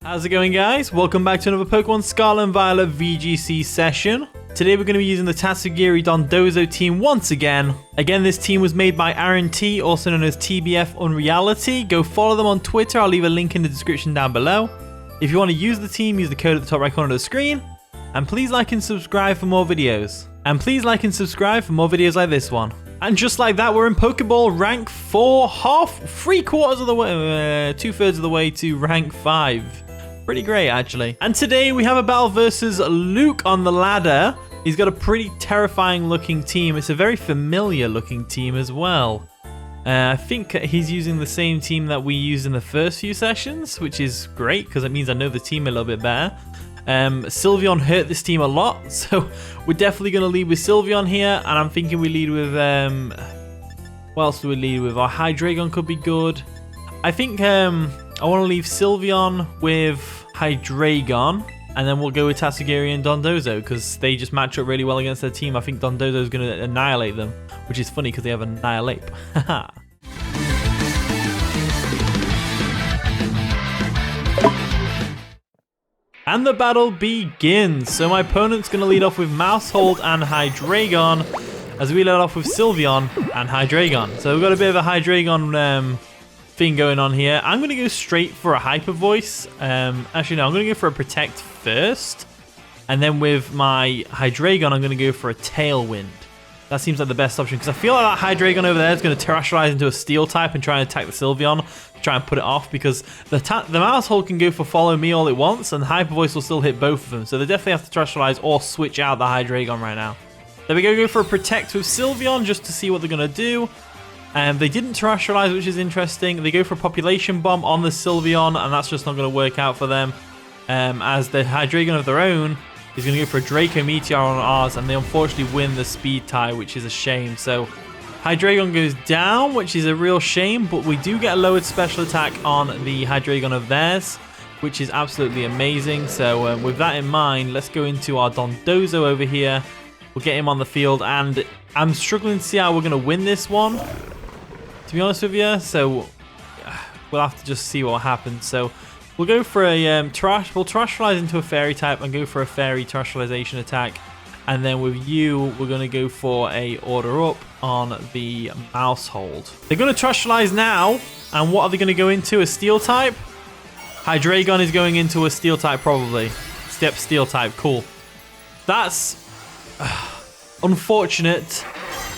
How's it going, guys? Welcome back to another Pokemon Scarlet and Violet VGC session. Today we're going to be using the Tatsugiri Dondozo team once again. Again, this team was made by Aaron T, also known as TBF Unreality. Go follow them on Twitter. I'll leave a link in the description down below. If you want to use the team, use the code at the top right corner of the screen. And please like and subscribe for more videos. Like this one. And just like that, we're in Pokeball rank 4, three-quarters of the way, 2/3 of the way to rank 5. Pretty great, actually. And today we have a battle versus Luke on the ladder. He's got a pretty terrifying looking team. It's a very familiar looking team as well. I think he's using the same team that we used in the first few sessions, which is great because it means I know the team a little bit better. Sylveon hurt this team a lot, so we're definitely going to lead with Sylveon here, and I'm thinking we lead with, what else do we lead with? Our Hydreigon could be good. I think I want to leave Sylveon with Hydreigon, and then we'll go with Tatsugiri and Dondozo, because they just match up really well against their team. I think Dondozo is going to annihilate them, which is funny because they have Annihilate. Haha. And the battle begins. So my opponent's going to lead off with Mousehold and Hydreigon, as we lead off with Sylveon and Hydreigon. So we've got a bit of a Hydreigon thing going on here. I'm going to go straight for a Hyper Voice. Actually, no, I'm going to go for a Protect first. And then with my Hydreigon, I'm going to go for a Tailwind. That seems like the best option, because I feel like that Hydreigon over there is going to terrestrialize into a Steel type and try and attack the Sylveon, try and put it off, because the Mousehold can go for Follow Me all it wants, and Hyper Voice will still hit both of them. So they definitely have to terrestrialize or switch out the Hydreigon right now. Then we go for a Protect with Sylveon just to see what they're going to do. They didn't terrestrialize, which is interesting. They go for a Population Bomb on the Sylveon, and that's just not going to work out for them. As the Hydreigon of their own is going to go for a Draco Meteor on ours, and they unfortunately win the speed tie, which is a shame. So Hydreigon goes down, which is a real shame, but we do get a lowered special attack on the Hydreigon of theirs, which is absolutely amazing. So with that in mind, let's go into our Dondozo over here. We'll get him on the field, and I'm struggling to see how we're going to win this one, to be honest with you. So we'll have to just see what happens. So we'll go for a we'll terrestrialize into a Fairy type and go for a Fairy terrestrialization attack. And then with you, we're going to go for a Order Up on the Mousehold. They're going to terrestrialize now. And what are they going to go into? A Steel type? Hydreigon is going into a Steel type probably. Steel type. Cool. That's unfortunate.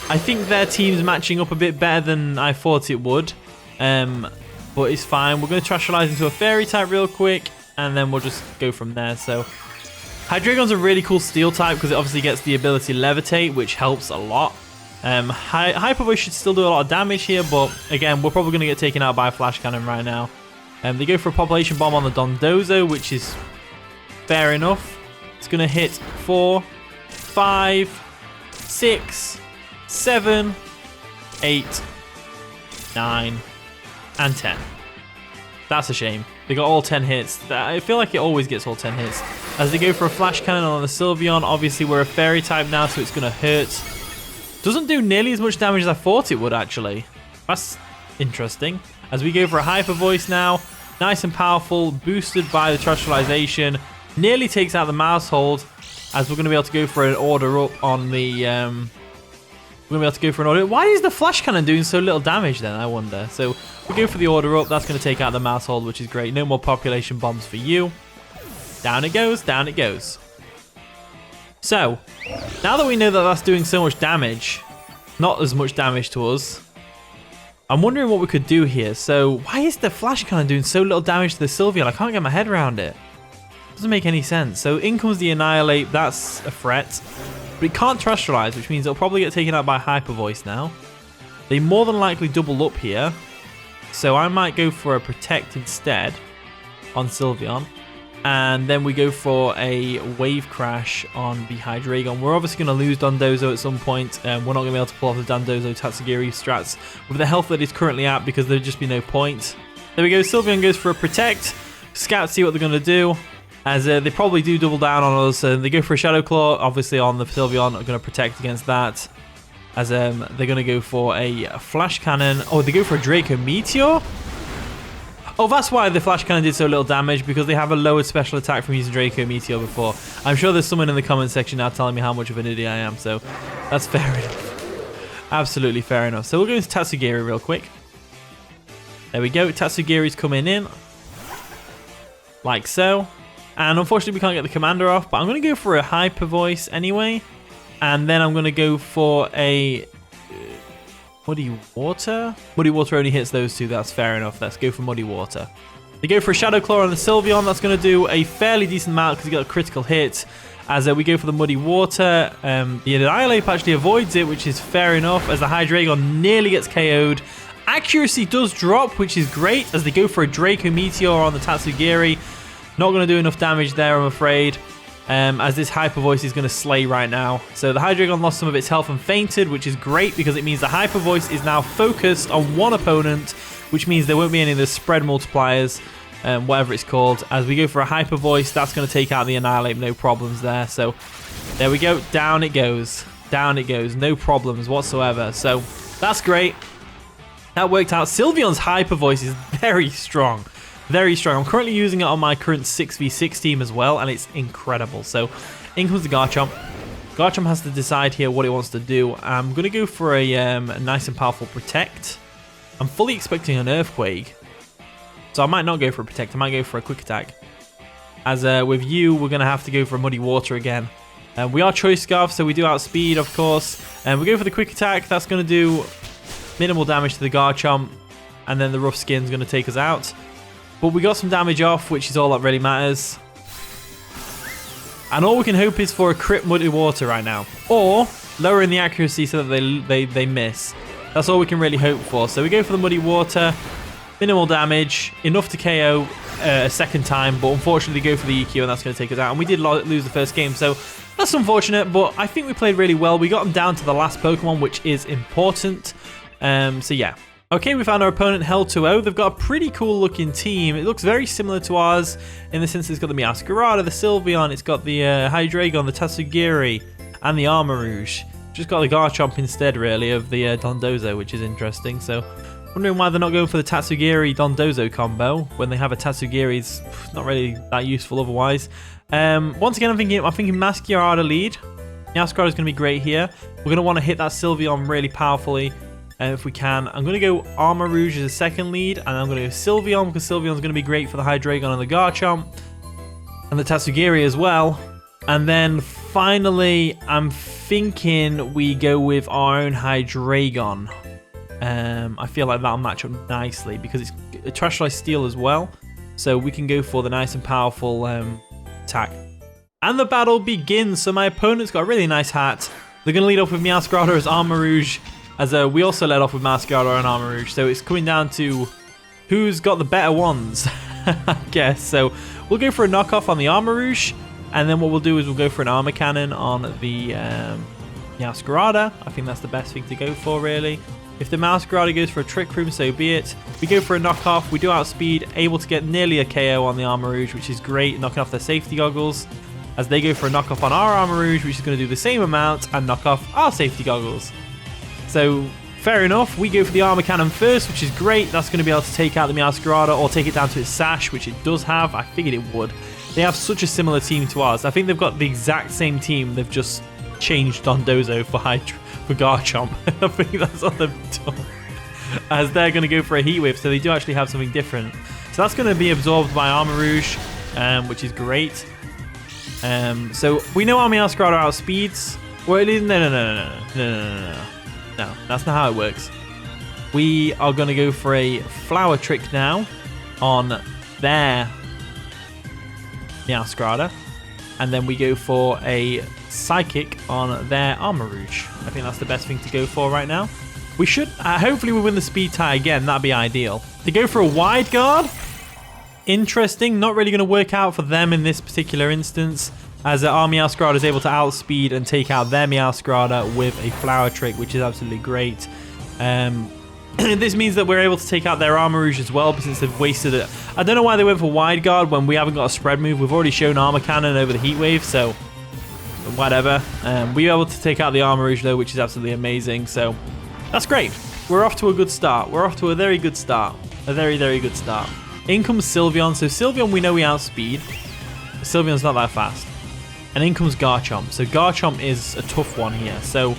I think their team's matching up a bit better than I thought it would. But it's fine. We're going to terrestrialize into a Fairy type real quick, and then we'll just go from there. So Hydreigon's a really cool Steel type because it obviously gets the ability Levitate, which helps a lot. Hyper Voice should still do a lot of damage here, but again, we're probably going to get taken out by a Flash Cannon right now. They go for a Population Bomb on the Dondozo, which is fair enough. It's going to hit 4, 5, 6, 7, 8, 9, and 10. That's a shame. They got all 10 hits. I feel like it always gets all 10 hits. As they go for a Flash Cannon on the Sylveon, obviously we're a Fairy type now, so it's going to hurt. Doesn't do nearly as much damage as I thought it would, actually. That's interesting. As we go for a Hyper Voice now, nice and powerful, boosted by the terrestrialization. Nearly takes out the Mousehold, as we're going to be able to go for an Order Up on the... We're going to be able to go for an Order Up. Why is the Flash Cannon doing so little damage then, I wonder? So we go for the Order Up. That's going to take out the Mousehold, which is great. No more Population Bombs for you. Down it goes, down it goes. So, now that we know that that's doing so much damage, not as much damage to us, I'm wondering what we could do here. So, why is the Flash Cannon doing so little damage to the Sylveon? I can't get my head around it. Doesn't make any sense. So, in comes the Annihilate. That's a threat. But it can't terrestrialize, which means it'll probably get taken out by Hyper Voice now. They more than likely double up here. So I might go for a Protect instead on Sylveon. And then we go for a Wave Crash on the Hydreigon. We're obviously going to lose Dondozo at some point. We're not going to be able to pull off the Dondozo Tatsugiri strats with the health that it's currently at, because there'd just be no point. There we go. Sylveon goes for a Protect. Scout see what they're going to do, as they probably do double down on us. They go for a Shadow Claw, obviously on the Sylveon. Are going to protect against that, as they're going to go for a Flash Cannon. Oh, they go for a Draco Meteor? Oh, that's why the Flash Cannon did so little damage, because they have a lowered special attack from using Draco Meteor before. I'm sure there's someone in the comment section now telling me how much of an idiot I am, so that's fair enough. Absolutely fair enough. So we'll go into Tatsugiri real quick. There we go. Tatsugiri's coming in. Like so. And unfortunately, we can't get the commander off, but I'm going to go for a Hyper Voice anyway. And then I'm going to go for a Muddy Water. Muddy Water only hits those two. That's fair enough. Let's go for Muddy Water. They go for a Shadow Claw on the Sylveon. That's going to do a fairly decent amount because he got a critical hit. As we go for the Muddy Water. The Annihilate actually avoids it, which is fair enough, as the Hydreigon nearly gets KO'd. Accuracy does drop, which is great, as they go for a Draco Meteor on the Tatsugiri. Not going to do enough damage there, I'm afraid. As this Hyper Voice is going to slay right now. So the Hydreigon lost some of its health and fainted, which is great because it means the Hyper Voice is now focused on one opponent, which means there won't be any of the spread multipliers, whatever it's called. As we go for a Hyper Voice, that's going to take out the Annihilate, no problems there. So there we go, down it goes. Down it goes, no problems whatsoever. So that's great. That worked out. Sylveon's Hyper Voice is very strong. Very strong. I'm currently using it on my current 6v6 team as well, and it's incredible. So, in comes the Garchomp. Garchomp has to decide here what it wants to do. I'm going to go for a nice and powerful Protect. I'm fully expecting an Earthquake, so I might not go for a Protect. I might go for a Quick Attack. As with you, we're going to have to go for a Muddy Water again. We are Choice Scarf, so we do outspeed, of course. And we go for the Quick Attack. That's going to do minimal damage to the Garchomp, and then the Rough Skin's going to take us out. But we got some damage off, which is all that really matters. And all we can hope is for a crit Muddy Water right now. Or lowering the accuracy so that they miss. That's all we can really hope for. So we go for the Muddy Water. Minimal damage. Enough to KO a second time. But unfortunately go for the EQ and that's going to take us out. And we did lose the first game. So that's unfortunate. But I think we played really well. We got them down to the last Pokemon, which is important. So yeah. Okay, we found our opponent Hell 2-0. They've got a pretty cool looking team. It looks very similar to ours in the sense it's got the Meowscarada, the Sylveon, it's got the Hydreigon, the Tatsugiri, and the Armarouge. Just got the Garchomp instead, really, of the Dondozo, which is interesting. So, wondering why they're not going for the Tatsugiri Dondozo combo when they have a Tatsugiri. It's not really that useful otherwise. Once again, I'm thinking Masquerada lead. Meowscarada is going to be great here. We're going to want to hit that Sylveon really powerfully. If we can. I'm going to go Armarouge as a second lead, and I'm going to go Sylveon because Sylveon's going to be great for the Hydreigon and the Garchomp, and the Tatsugiri as well. And then finally, I'm thinking we go with our own Hydreigon. I feel like that'll match up nicely because it's a Terrestrialized Steel as well, so we can go for the nice and powerful attack. And the battle begins. So my opponent's got a really nice hat. They're going to lead off with Meowscarada as Armarouge. As we also led off with Masquerada and Armarouge, so it's coming down to who's got the better ones, I guess. So we'll go for a knockoff on the Armarouge, and then what we'll do is we'll go for an Armor Cannon on the Meowscarada. I think that's the best thing to go for, really. If the Meowscarada goes for a Trick Room, so be it. We go for a knockoff, we do outspeed, able to get nearly a KO on the Armarouge, which is great, knocking off their safety goggles. As they go for a knockoff on our Armarouge, which is going to do the same amount, and knock off our safety goggles. So, fair enough. We go for the Armor Cannon first, which is great. That's going to be able to take out the Meowscarada or take it down to its Sash, which it does have. I figured it would. They have such a similar team to ours. I think they've got the exact same team. They've just changed Dondozo for Garchomp. I think that's what they've done. As they're going to go for a Heat Wave, so they do actually have something different. So that's going to be absorbed by Armarouge, which is great. So we know our Meowscarada outspeeds. Well, no, that's not how it works. We are going to go for a Flower Trick now on their Meowscarada. And then we go for a Psychic on their Armarouge. I think that's the best thing to go for right now. We should, hopefully we win the speed tie again. That'd be ideal. They go for a Wide Guard. Interesting. Not really going to work out for them in this particular instance, as our Meowscarada is able to outspeed and take out their Meowscarada with a Flower Trick, which is absolutely great. This means that we're able to take out their Armarouge as well, since they've wasted it. I don't know why they went for Wide Guard when we haven't got a spread move. We've already shown Armor Cannon over the Heat Wave, so whatever. We were able to take out the Armarouge though, which is absolutely amazing. So that's great. We're off to a good start. We're off to a very good start. A very, very good start. In comes Sylveon. So Sylveon, we know we outspeed. Sylveon's not that fast. And in comes Garchomp. So Garchomp is a tough one here. So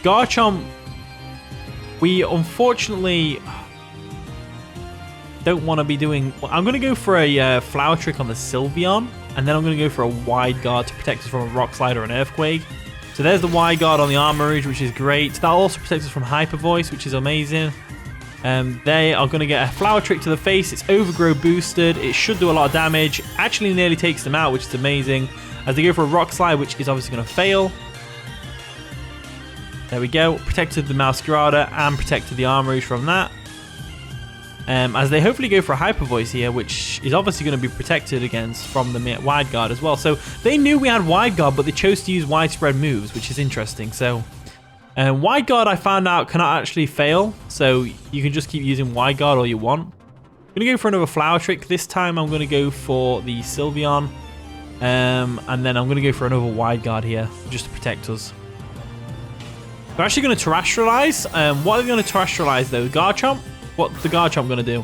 Garchomp, we unfortunately don't want to be doing... Well, I'm going to go for a Flower Trick on the Sylveon. And then I'm going to go for a Wide Guard to protect us from a Rock Slide or an Earthquake. So there's the Wide Guard on the Armourouge, which is great. That also protects us from Hyper Voice, which is amazing. They are going to get a Flower Trick to the face. It's Overgrow boosted. It should do a lot of damage. Actually nearly takes them out, which is amazing. As they go for a Rock Slide, which is obviously going to fail. There we go. Protected the Masquerada and protected the Armourouge from that. As they hopefully go for a Hyper Voice here, which is obviously going to be protected against from the Wide Guard as well. So they knew we had Wide Guard, but they chose to use widespread moves, which is interesting. So Wide Guard, I found out, cannot actually fail. So you can just keep using Wide Guard all you want. I'm going to go for another Flower Trick. This time I'm going to go for the Sylveon. And then I'm going to go for another Wide Guard here, just to protect us. We're actually going to Terrestrialize. What are they going to Terrestrialize though? Garchomp? What's the Garchomp going to do?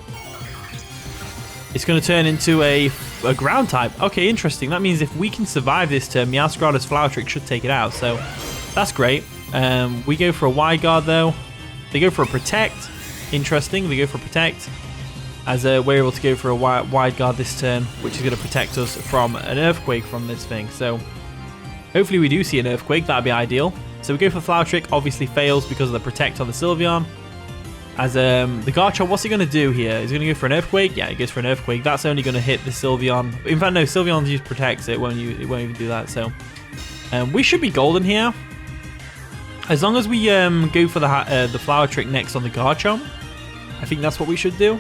It's going to turn into a ground type. Okay, interesting. That means if we can survive this turn, Meowscarlet's Flower Trick should take it out. So that's great. We go for a Wide Guard though. They go for a Protect. Interesting. They go for Protect. As we're able to go for a Wide Guard this turn, which is going to protect us from an Earthquake from this thing. So hopefully we do see an Earthquake. That'd be ideal. So we go for Flower Trick. Obviously fails because of the Protect on the Sylveon. As the Garchomp, what's he going to do here? Is he going to go for an Earthquake? Yeah, he goes for an Earthquake. That's only going to hit the Sylveon. In fact, no, Sylveon just protects it. It won't even do that. So we should be golden here. As long as we go for the Flower Trick next on the Garchomp. I think that's what we should do.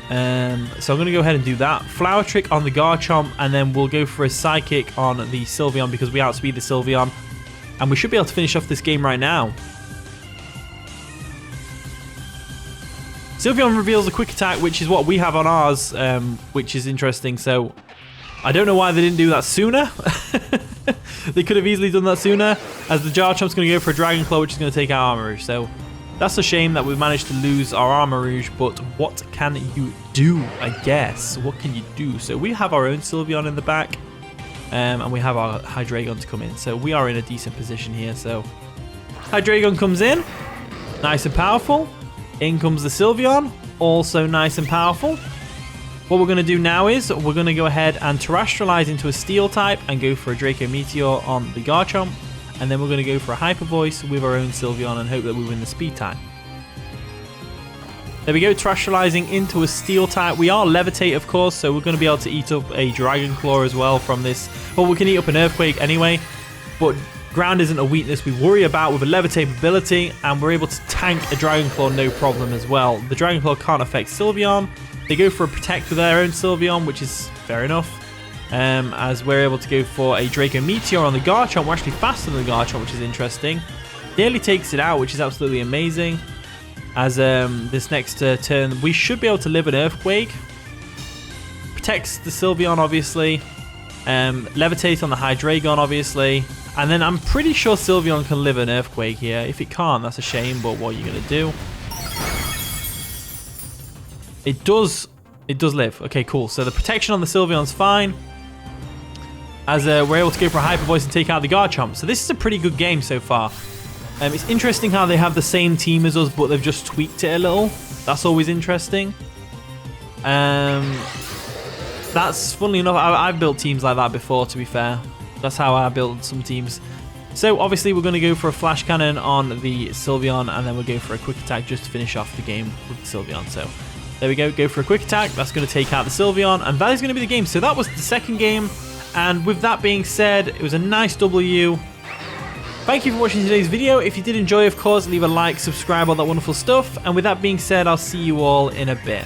So I'm going to go ahead and do that. Flower Trick on the Garchomp, and then we'll go for a Psychic on the Sylveon because we outspeed the Sylveon. And we should be able to finish off this game right now. Sylveon reveals a Quick Attack, which is what we have on ours, which is interesting. So I don't know why they didn't do that sooner. They could have easily done that sooner, as the Garchomp's going to go for a Dragon Claw, which is going to take out Armourouge. So that's a shame that we've managed to lose our Armourouge, but what can you do, I guess? What can you do? So we have our own Sylveon in the back, and we have our Hydreigon to come in. So we are in a decent position here. So Hydreigon comes in, nice and powerful. In comes the Sylveon, also nice and powerful. What we're going to do now is we're going to go ahead and Terrestrialize into a Steel type and go for a Draco Meteor on the Garchomp. And then we're going to go for a Hyper Voice with our own Sylveon and hope that we win the Speed type. There we go, Terrestrializing into a Steel type. We are Levitate, of course, so we're going to be able to eat up a Dragon Claw as well from this. Well, we can eat up an Earthquake anyway, but Ground isn't a weakness we worry about with a Levitate ability, and we're able to tank a Dragon Claw no problem as well. The Dragon Claw can't affect Sylveon. They go for a Protect with their own Sylveon, which is fair enough. As we're able to go for a Draco Meteor on the Garchomp. We're actually faster than the Garchomp, which is interesting. Nearly takes it out, which is absolutely amazing. As this next turn, we should be able to live an Earthquake. Protects the Sylveon, obviously. Levitate on the Hydreigon, obviously. And then I'm pretty sure Sylveon can live an Earthquake here. If it can't, that's a shame, but what are you going to do? It does live. Okay, cool. So the protection on the Sylveon's fine. As we're able to go for a Hyper Voice and take out the Garchomp. So this is a pretty good game so far. It's interesting how they have the same team as us, but they've just tweaked it a little. That's always interesting. That's funnily enough, I've built teams like that before, to be fair. That's how I build some teams. So obviously we're going to go for a Flash Cannon on the Sylveon, and then we'll go for a Quick Attack just to finish off the game with the Sylveon. So there we go for a Quick Attack. That's going to take out the Sylveon, and that is going to be the game. So that was the second game, and with that being said, it was a nice W. Thank you for watching today's video. If you did enjoy, of course, leave a like, subscribe, all that wonderful stuff. And with that being said, I'll see you all in a bit.